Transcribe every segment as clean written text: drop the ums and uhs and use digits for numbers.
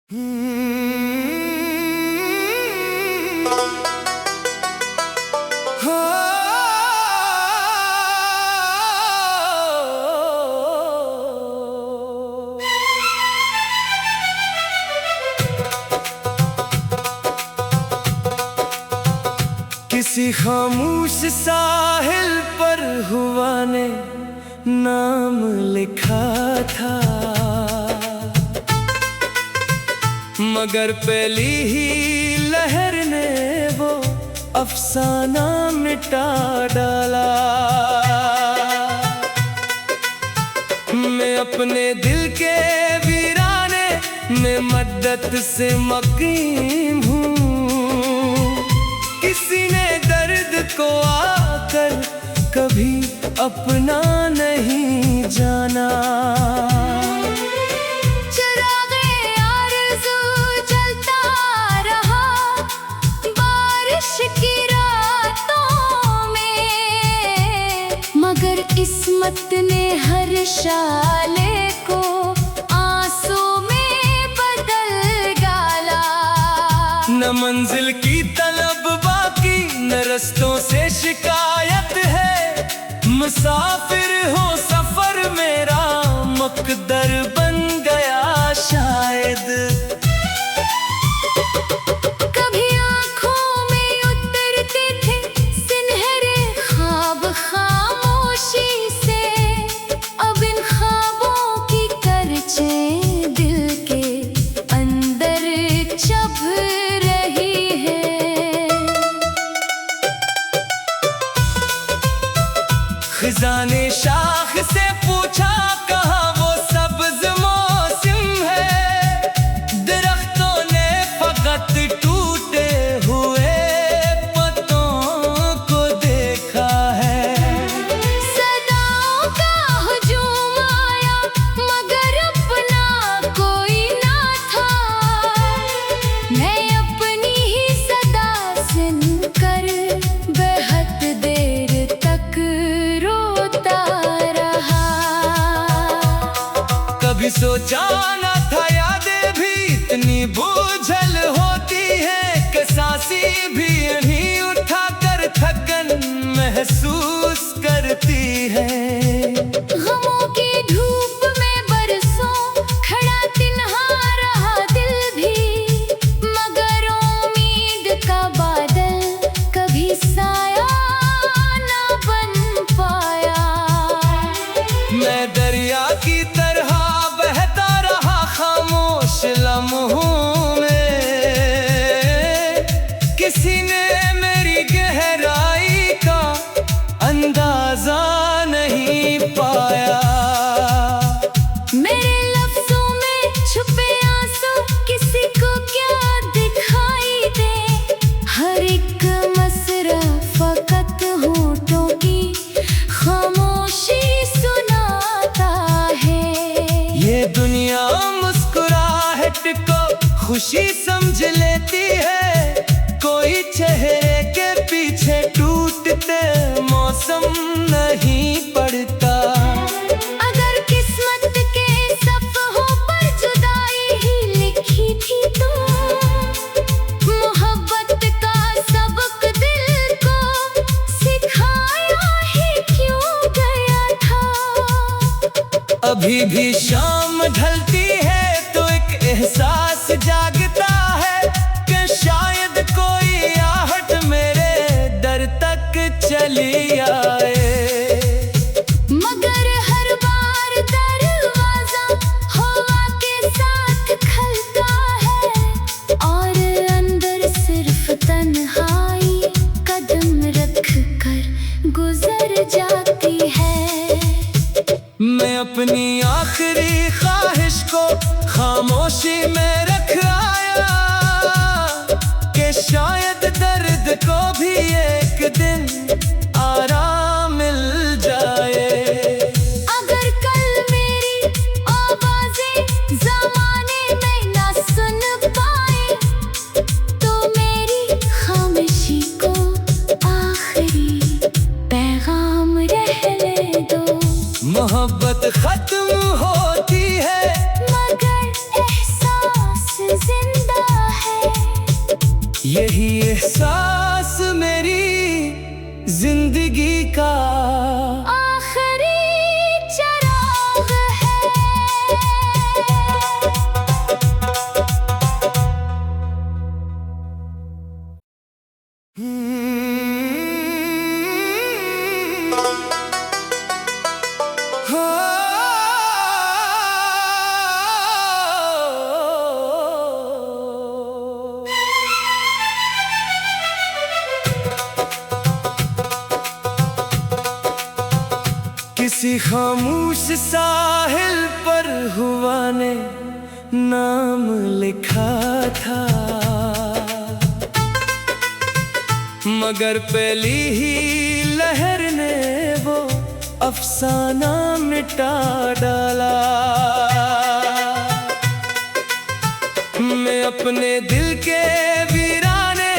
किसी खामोश साहिल पर हुआ ने नाम लिखा था, मगर पहली ही लहर ने वो अफसाना मिटा डाला। मैं अपने दिल के वीराने में मद्दत से मकीम हूँ। किसी ने दर्द को आकर कभी अपना नहीं जाना। चिरागे आरज़ू जलता रहा बारिश की रातों में, मगर किस्मत ने हर शाले को आंसू में बदल डाला। न मंजिल की तलब बाकी, न रस्तों से शिकायत है। मुसाफिर हो सफर मेरा मुकद्दर बन गया शायद। कभी आँखों में उतरते थे सुनहरे ख्वाब खामोशी से, अब इन ख्वाबों की करचें दिल के अंदर चुभ रही है। खजाने शाख से पूछा कहाँ वो सब्ज मौसम है। दरख्तों ने फकत टूटे हुए पत्तों को देखा है। सदाओं का हुजूम आया मगर अपना कोई ना था। मैं अपनी ही सदा सुनकर बहुत देर तक रोता रहा। कभी सोचा न था यादें भी इतनी बोझल होती है कि सांसें भी नहीं उठाकर थकन महसूस करती है। गमों की धूप में बरसों खड़ा तिन्हा रहा दिल भी, मगर उम्मीद का बादल कभी साया ना बन पाया। मैं दरिया की तरह बहता रहा खामोश लम्हों में। किसी ने मेरी गहराई का अंदाजा नहीं पाया। मेरे लफ्जों में छुपे आंसू किसी को क्या दिखाई दे। हर एक मसरा फकत होठों की खामोशी सुनाता है। ये दुनिया मुस्कुराहट को खुशी समझ लेती है। कोई चेहरे के पीछे टूटते मौसम नहीं पड़ता। अगर किस्मत के सफ़ों पर जुदाई ही लिखी थी तो मोहब्बत का सबक दिल को सिखाया ही क्यों गया था। अभी भी शाम ढलती है तो एक एहसास जागता है कि शायद कोई आहट मेरे दर तक चली आए। मगर हर बार दरवाजा हवा के साथ खलता है और अंदर सिर्फ तन्हाई कदम रख कर गुजर जाती है। मैं अपनी आखिरी ख्वाहिश को खामोशी में रख आया कि शायद दर्द को भी एक दिन आराम मिल जाए। अगर कल मेरी आवाज़ें ज़माने में ना सुन पाए तो मेरी खामोशी को आखिरी पैगाम रहने दो। मोहब्बत खत्म होती है मगर एहसास यही एहसास मेरी जिंदगी का आखिरी चराग है। किसी खामोश साहिल पर हुआ ने नाम लिखा था, मगर पहली ही लहर ने वो अफसाना मिटा डाला। मैं अपने दिल के वीराने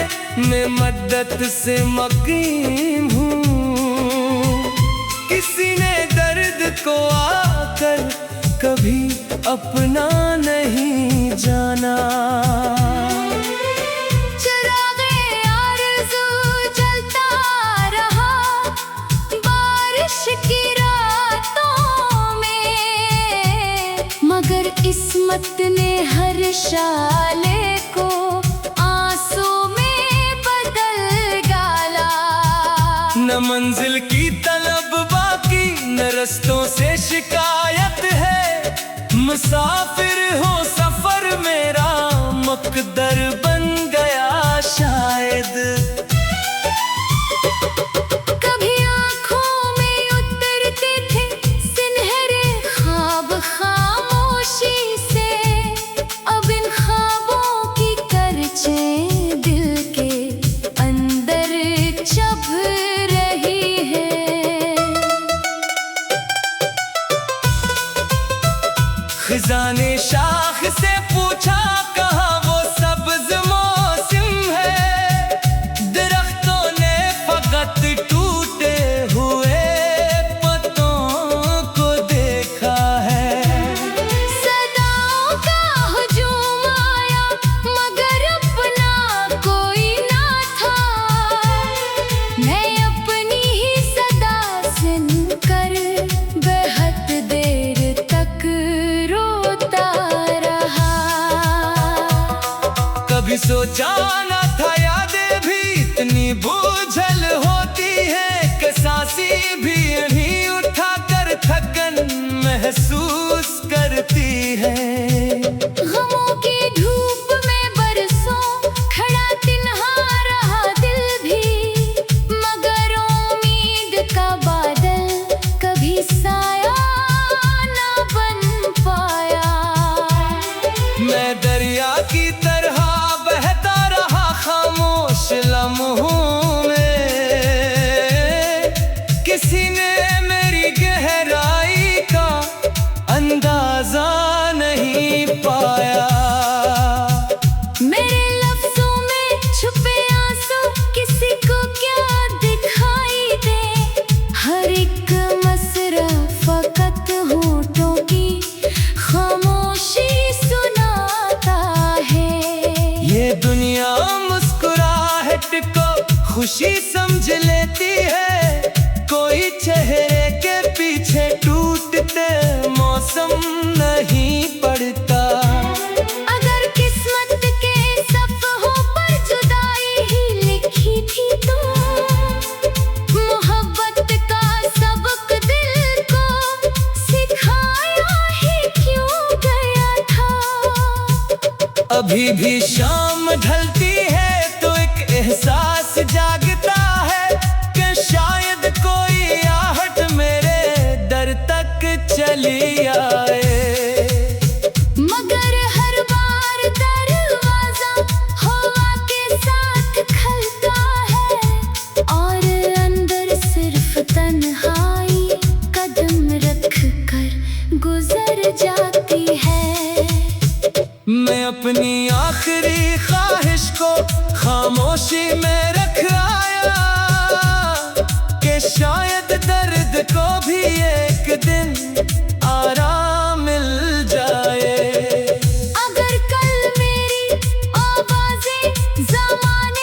में मद्दत से मकीन हूँ। किसी ने दर्द को आकर कभी अपना नहीं जाना। चिरागे आरज़ू जलता रहा बारिश की रातों में, मगर किस्मत ने हर शाले को आंसू में बदल डाला। न मंजिल की तलब बाकी न रस्तों से शिकायत है, मुसाफिर हो सफर मेरा मुकद्दर बन गया शायद। कभी आँखों में उतरते थे सुनहरे ख्वाब खामोशी से, अब इन ख्वाबों की करचे दिल के अंदर चुभ रही है। खिजाने शाख से पूछा कहाँ वो सब्ज मौसम है, दरख्तों ने फकत टूटे हुए पत्तों को देखा है। सदाओं का हुजूम आया मगर अपना कोई ना था, मैं अपनी ही सदा सुनकर बेहद देर तक रोता रहा। कभी सोचा न था यादें भी इतनी बोझल होती है, कि सांसें भी नहीं उठा कर थकन महसूस करती है। गमों की धूप में बरसों खड़ा तिन्हा रहा दिल भी, मगर उम्मीद का बादल कभी साया ना बन पाया। मैं दरिया की तरह बहता रहा खामोश लम्हों में, किसी ने मेरी गहराई का अंदाजा नहीं पाया। मेरे लफ्जों में छुपे आंसू किसी को क्या दिखाई दे, हर एक मसरा फकत होठों की खामोशी सुनाता है। ये दुनिया मुस्कुराहट को खुशी समझ लेती है, कोई चेहरे के पीछे टूटते मौसम नहीं पड़ता। अगर किस्मत के सफ़हों पर जुदाई ही लिखी थी तो मोहब्बत का सबक दिल को सिखाया ही क्यों गया था। अभी भी शाम ढलती है तो एक एहसास जागता है, कि शायद कोई आहट मेरे दर तक चली आए। मगर हर बार दरवाजा हवा के साथ खलता है, और अंदर सिर्फ तन्हाई कदम रख कर गुजर जाती है। मैं अपनी आखिरी ख्वाहिश को खामोशी में रख आया, कि शायद दर्द को भी एक दिन आराम मिल जाए। अगर कल मेरी आवाज़ें ज़माने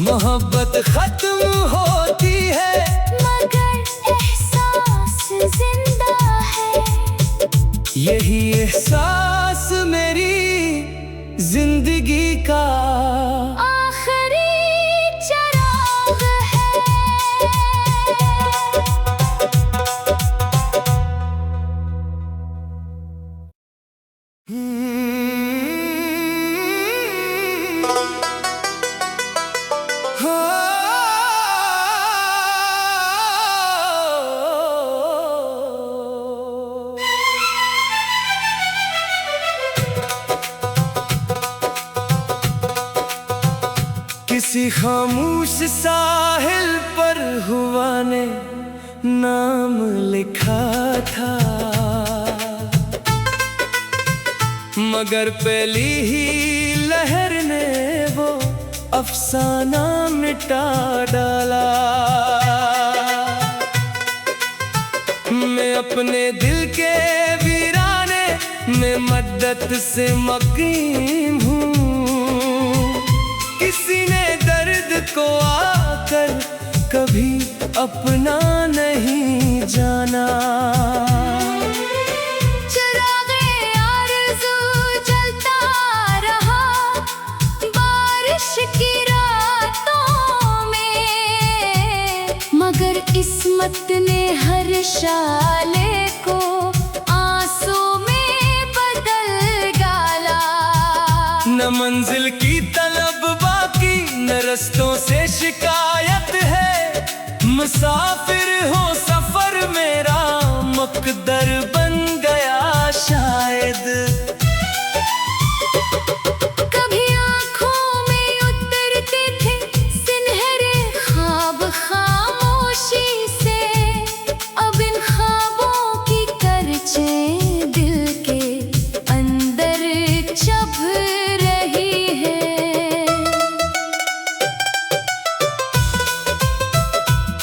मोहब्बत खत्म होती है मगर एहसास जिंदा है। यही एहसास मेरी जिंदगी का आखिरी चराग है। किसी खामोश साहिल पर हुआ ने नाम लिखा था, मगर पहली ही लहर ने वो अफसाना मिटा डाला। मैं अपने दिल के वीराने में मद्दत से मकीम हूँ। किसी ने दर्द को आकर कभी अपना नहीं जाना। चिरागे आरज़ू जलता रहा बारिश की रातों में, मगर किस्मत ने हर शाले को आंसू में बदल डाला। न मंजिल की तलब बाकी न रस्तों से शिकायत है, मुसाफिर हो सफर मेरा मुकद्दर बन गया शायद। कभी आँखों में उतरते थे सुनहरे ख्वाब खामोशी से, अब इन ख्वाबों की करचें दिल के अंदर चुभ रही है।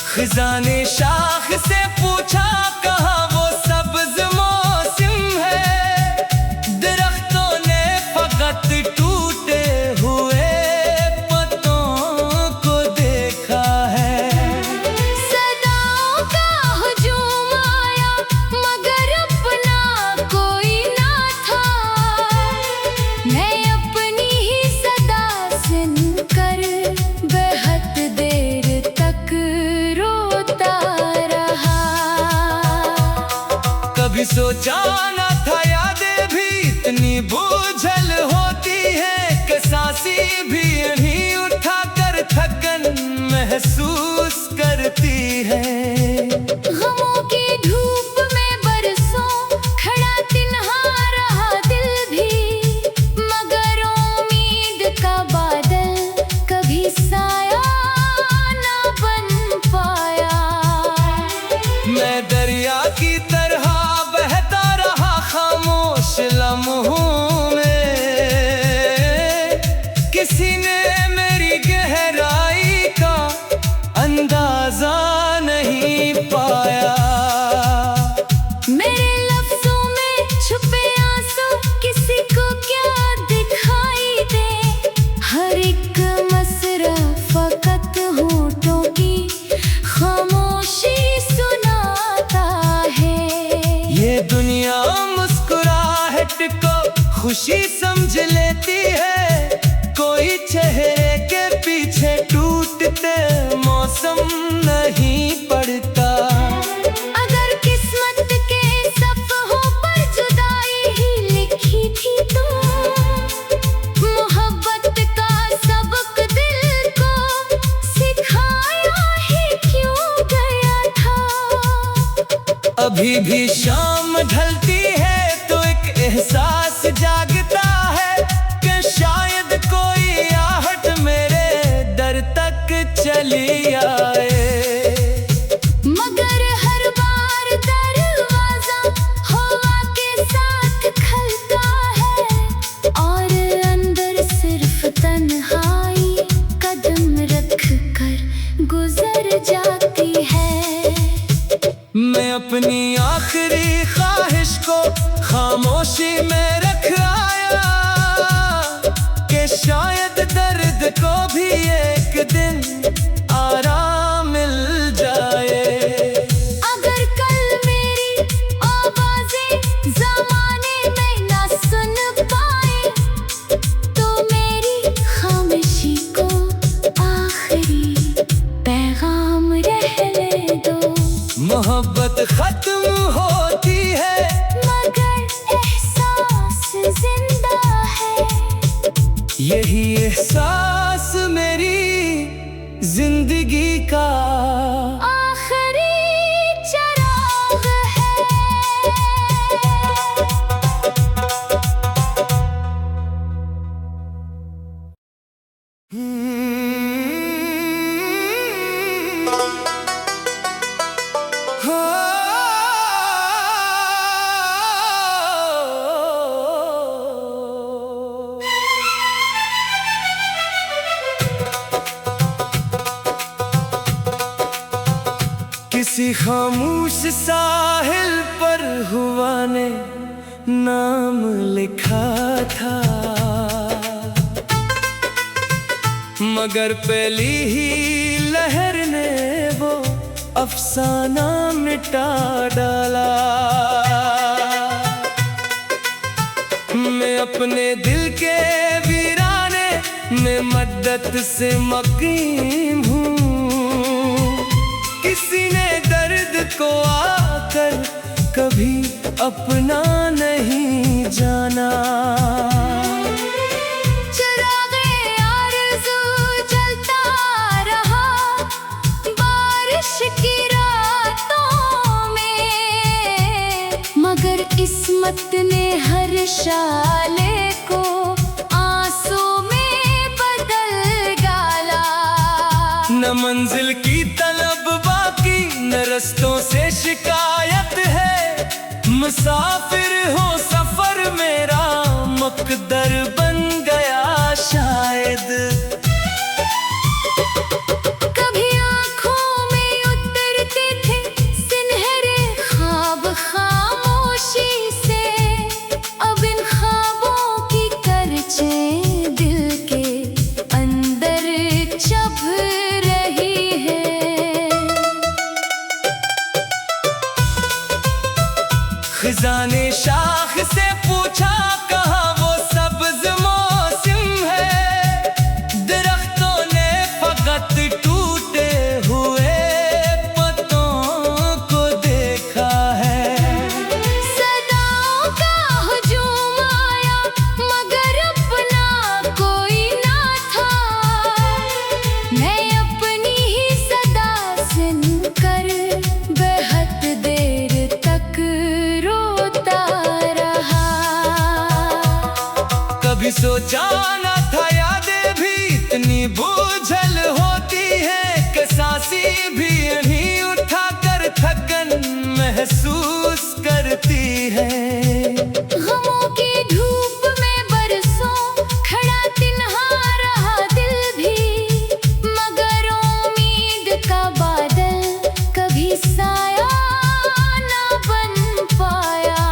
खिजाने शाख से पूछा कहाँ वो सब्ज मौसम है, दरख्तों ने फकत टूटे हुए पत्तों को देखा है। सदाओं का हुजूम आया मगर अपना कोई ना था, मैं अपनी ही सदा सुनकर बेहद देर तक रोता रहा। कभी सोचा न था यादें भी इतनी बोझल होती है, कि सांसें भी नहीं उठा कर थकन महसूस करती है। गमों की धूप में बरसों खड़ा तिन्हा रहा दिल भी, मगर उम्मीद का बादल कभी साया ना बन पाया। मैं दरिया की तरह बहता रहा खामोश लम्हों में, किसी ने मेरी गहराई का अंदाजा नहीं पाया। मेरे लफ्जों में छुपे आंसू किसी को क्या दिखाई दे, हर एक मसरा फकत होठों की खामोशी सुनाता है। ये दुनिया मुस्कुराहट को खुशी समझ लेती है, कोई चेहरे के पीछे टूटते मौसम नहीं पड़ता। अगर किस्मत के सफ़ों पर जुदाई ही लिखी थी तो मोहब्बत का सबक दिल को सिखाया ही क्यों गया था। अभी भी शाम ढलती है तो एक एहसास जागता है, कि शायद कोई आहट मेरे दर तक चली आए। मगर हर बार दरवाजा हवा के साथ खलता है, और अंदर सिर्फ तन्हाई कदम रख कर गुजर जाती है। मैं अपनी आखिरी ख्वाहिश को खामोशी में रख आया, कि शायद दर्द को भी एक दिन मोहब्बत खत्म होती है, मगर एहसास जिंदा है। यही एहसास मेरी जिंदगी का आखिरी चिराग है। किसी खामोश साहिल पर हुआ ने नाम लिखा था, मगर पहली ही लहर ने वो अफसाना मिटा डाला। मैं अपने दिल के वीराने में मद्दत से मकीन हूँ, किसी ने दर्द को आकर कभी अपना नहीं जाना। चिरागे आरज़ू जलता रहा बारिश की रातों में, मगर किस्मत ने हर शाले को आंसू में बदल डाला। न मंजिल की तलब बाकी, न रस्तों से शिकायत है, मुसाफिर हो सफर मेरा मुकद्दर बन गया शायद। कभी आँखों में उतरते थे सुनहरे ख्वाब खामोशी से, अब इन ख्वाबों की करचें दिल के अंदर चुभ रही है। खजाने शाख से पूछा कहाँ वो सब्ज मौसम है, दरख्तों ने फकत टूटे हुए पत्तों को देखा है। सदाओं का हुजूम आया मगर अपना कोई ना था, मैं अपनी ही सदा सुनकर बहुत देर तक रोता रहा। कभी सोचा न था यादें भी इतनी बोझल होती है, कि सांसी भी नहीं उठा कर थकन महसूस करती है। गमों की धूप में बरसों खड़ा तिन्हा रहा दिल भी, मगर उम्मीद का बादल कभी साया ना बन पाया।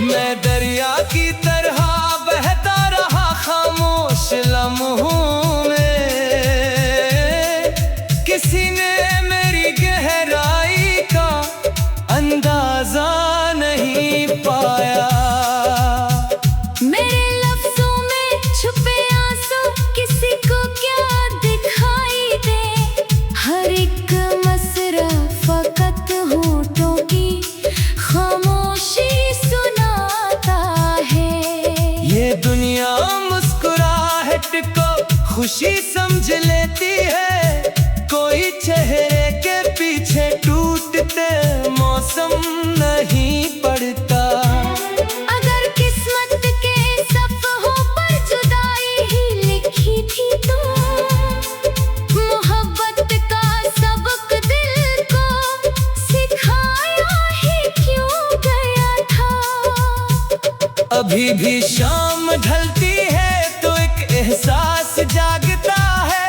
मैं दरिया की तरह बहता रहा खामोश लम्हों में, किसी ने मेरी गहराई का अंदाजा नहीं पाया। मेरे लफ्जों में छुपे आंसू किसी को क्या दिखाई दे, हर एक मसरा फकत होठों की खामोशी सुनाता है। ये दुनिया मुस्कुराहट को खुशी समझ लेती है, कोई चेहरे के पीछे टूटते मौसम नहीं पड़ता। अगर किस्मत के सफ़ों पर जुदाई ही लिखी थी तो मोहब्बत का सबक दिल को सिखाया ही क्यों गया था। अभी भी शाम ढलती है तो एक एहसास जागता है,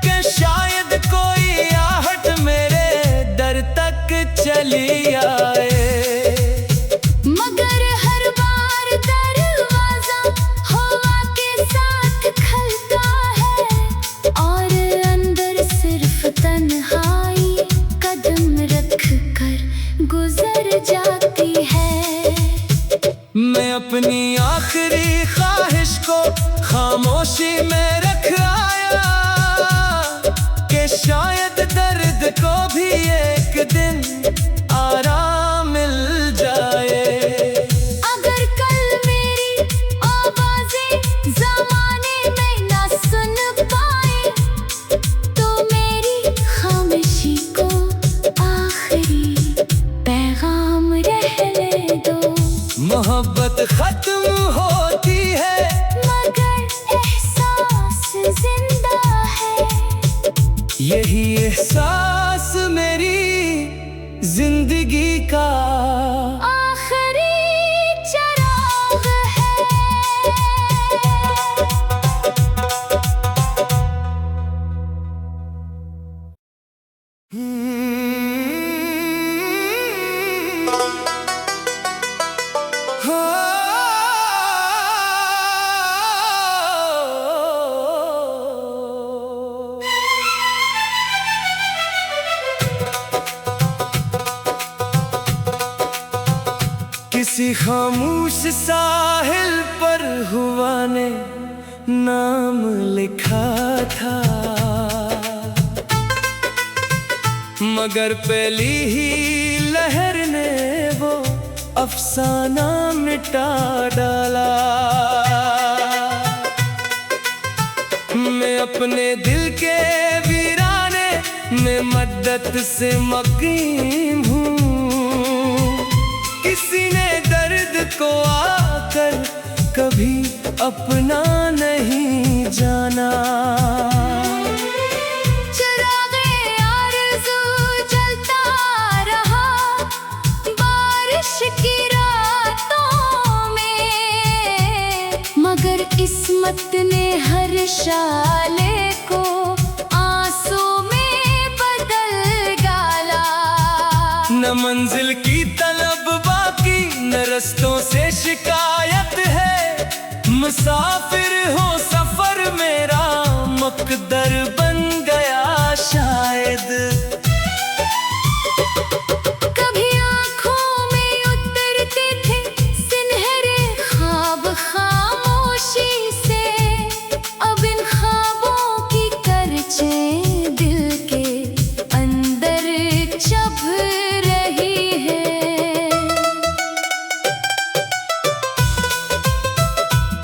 कि शायद कोई आहट मेरे दर तक चली आए। मगर हर बार दरवाजा हवा के साथ खलता है, और अंदर सिर्फ तन्हाई कदम रख कर गुजर जाती है। मैं अपनी आखिरी ख्वाहिश को खामोशी में रख आया। यही एहसास मेरी जिंदगी का आखिरी चराग है। किसी खामोश साहिल पर हुआ ने नाम लिखा था, मगर पहली ही लहर ने वो अफसाना मिटा डाला। मैं अपने दिल के वीराने में मद्दत से मकीम हूँ। किसी ने दर्द को आकर कभी अपना नहीं जाना। चिरागे आरज़ू जलता रहा बारिश की रातों में, मगर किस्मत ने हर शाले को आंसू में बदल डाला। न मंजिल की तलब बाकी न रस्तों से शिकायत है, मुसाफिर हो सफर मेरा मुकद्दर बन गया शायद। कभी आँखों में उतरते थे सुनहरे ख्वाब खामोशी से, अब इन ख्वाबों की करचे दिल के अंदर चुभ रही है।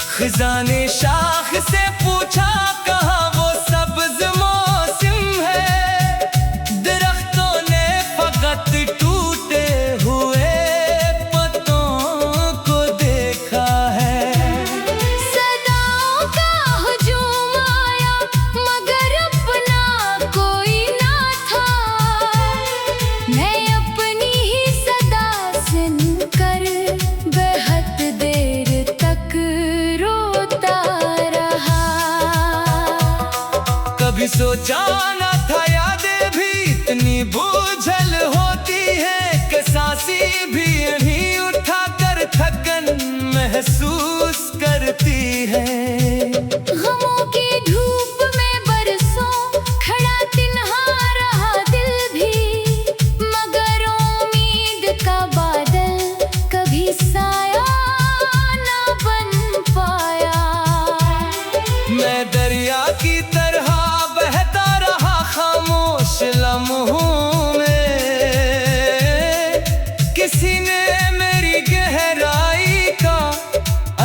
खजाने शाख से पूछा कहाँ वो सब्ज मौसम है, दरख्तों ने फकत टूटे हुए पत्तों को देखा है। सदाओं का हुजूम आया मगर अपना कोई ना था, मैं अपनी ही सदा सुनकर बेहद देर तक रोता रहा। कभी सोचा न था यादें भी इतनी बोझल होती है, कि सांसी भी नहीं उठा कर थकन महसूस करती है। गमों की धूप में बरसों खड़ा तिन्हा रहा दिल भी, मगर उम्मीद का बादल कभी साया ना बन पाया। मैं दरिया की तरह बहता रहा खामोश लम्हों में, किसी ने मेरी गहराई का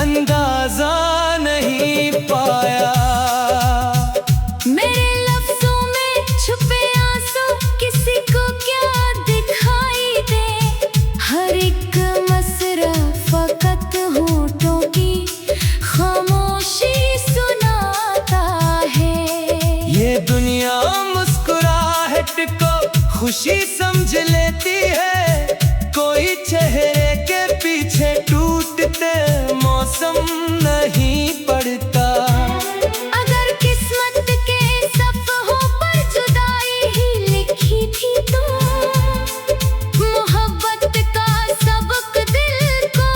अंदाजा नहीं पाया। मेरे लफ्जों में छुपे आंसू किसी को क्या दिखाई दे, हर एक मसरा फकत होठों की खामोशी सुनाता है। ये दुनिया मुस्कुराहट को खुशी समझ लेती है, कोई चेहरे के पीछे टूटते मौसम नहीं पड़ता। अगर किस्मत के सफ़हों पर जुदाई ही लिखी थी तो मोहब्बत का सबक दिल को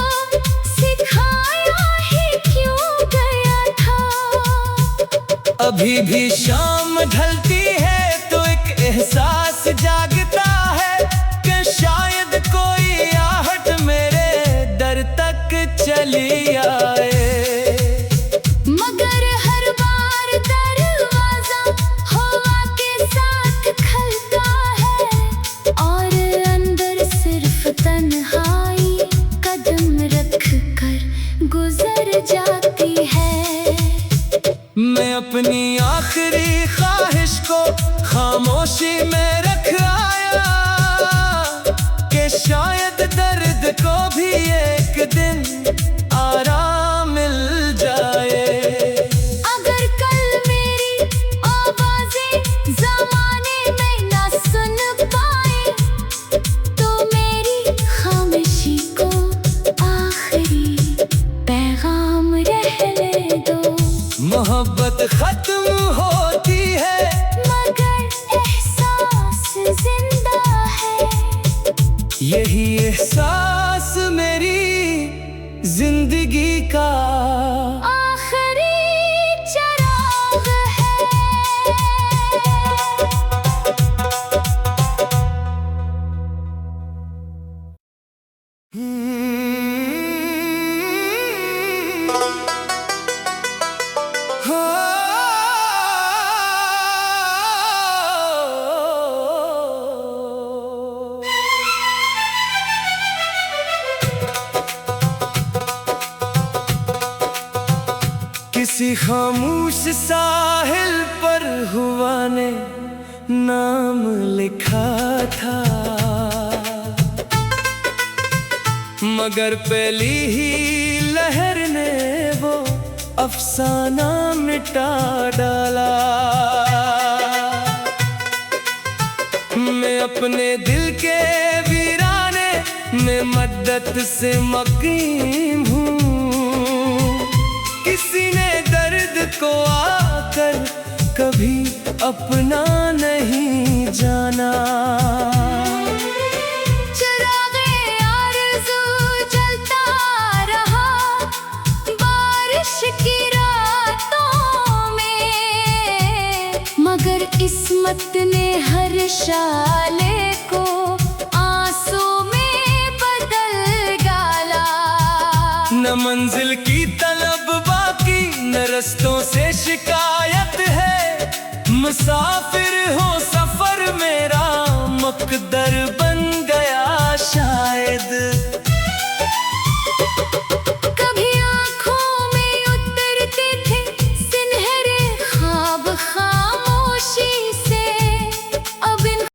सिखाया ही क्यों गया था। अभी भी शाम ढलती है तो एक एहसास जागता है, कि शायद कोई आहट मेरे दर तक चली आए। मगर हर बार दरवाजा हवा के साथ खलता है, और अंदर सिर्फ तन्हाई कदम रख कर गुजर जाती है। मैं अपनी आखिरी ख्वाहिश को खामोशी में रख आया, कि शायद दर्द को भी एक दिन आराम मिल जाए। अगर कल मेरी आवाज़ें ज़माने का आखिरी चराग है। किसी खामोश साहिल पर हुआ ने नाम लिखा था, मगर पहली ही लहर ने वो अफसाना मिटा डाला। मैं अपने दिल के वीराने में मद्दत से मकीम हूँ। किसी ने दर्द को आकर कभी अपना नहीं जाना। चिरागे आरज़ू जलता रहा बारिश की रातों में, मगर किस्मत ने हर शाले को आंसू में बदल डाला। न मंजिल की तलब बाकी, न रस्तों से शिकायत है। मुसाफिर हो सफर मेरा मुकद्दर